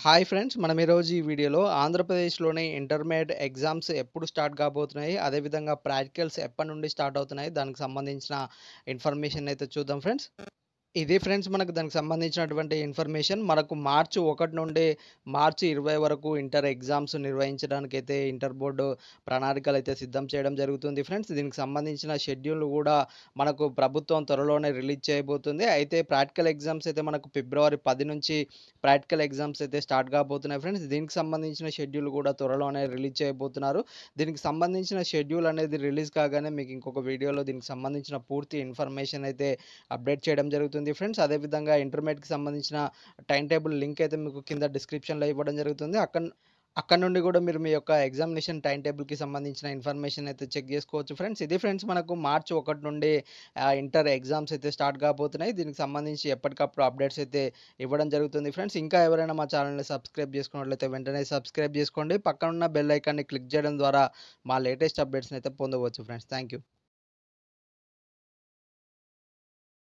Hi friends. మనం ఈరోజు ఈ వీడియోలో ఆంధ్రప్రదేశ్‌లోని ఇంటర్మీడియేట్ ఎగ్జామ్స్ ఎప్పుడు స్టార్ట్ కాబోతున్నాయి, అదేవిధంగా ప్రాక్టికల్స్ ఎప్పటి నుండి స్టార్ట్ అవుతున్నాయి, దానికి సంబంధించిన ఇన్ఫర్మేషన్ అయితే చూద్దాం ఫ్రెండ్స్. ఇది ఫ్రెండ్స్ మనకు దానికి సంబంధించినటువంటి ఇన్ఫర్మేషన్. మనకు మార్చి 1 నుండి మార్చి 20 వరకు ఇంటర్ ఎగ్జామ్స్ నిర్వహించడానికైతే ఇంటర్ బోర్డు ప్రణాళికలైతే సిద్ధం చేయడం జరుగుతుంది ఫ్రెండ్స్. దీనికి సంబంధించిన షెడ్యూల్ గూడా మనకు ప్రభుత్వం త్వరలోనే రిలీజ్ చేయబోతుంది. అయితే ప్రాక్టికల్ ఎగ్జామ్స్ అయితే మనకు ఫిబ్రవరి 10 నుంచి ప్రాక్టికల్ ఎగ్జామ్స్ అయితే స్టార్ట్ కాబోతున్నాయి ఫ్రెండ్స్. దీనికి సంబంధించిన షెడ్యూల్ గూడా త్వరలోనే రిలీజ్ చేయబోతున్నారు. దీనికి సంబంధించిన షెడ్యూల్ అనేది రిలీజ్ కాగానే మీకు ఇంకొక వీడియోలో దీనికి సంబంధించిన పూర్తి ఇన్ఫర్మేషన్ అయితే అప్డేట్ చేయడం జరుగుతుంది ఫ్రెండ్స్. అదేవిధంగా ఇంటర్మీడియట్‌కి సంబంధించిన టైమ్ టేబుల్ లింక్ అయితే మీకు కింద డిస్క్రిప్షన్‌లో ఇవ్వడం జరుగుతుంది. అక్కడ నుండి కూడా మీరు మీ యొక్క ఎగ్జామినేషన్ టైమ్ టేబుల్‌కి సంబంధించిన ఇన్ఫర్మేషన్ అయితే చెక్ చేసుకోవచ్చు ఫ్రెండ్స్. ఇది ఫ్రెండ్స్ మనకు మార్చి 1 నుండి ఇంటర్ ఎగ్జామ్స్ అయితే స్టార్ట్ కాబోతున్నాయి. దీనికి సంబంధించి ఎప్పటికప్పుడు అప్డేట్స్ అయితే ఇవ్వడం జరుగుతుంది ఫ్రెండ్స్. ఇంకా ఎవరైనా మా ఛానల్‌ని సబ్స్క్రైబ్ చేసుకున్నట్లయితే వెంటనే సబ్స్క్రైబ్ చేసుకోండి. పక్కనున్న బెల్ ఐకాన్‌ని క్లిక్ చేయడం ద్వారా మా లేటెస్ట్ అప్డేట్స్‌ని అయితే పొందవచ్చు ఫ్రెండ్స్. Thank you.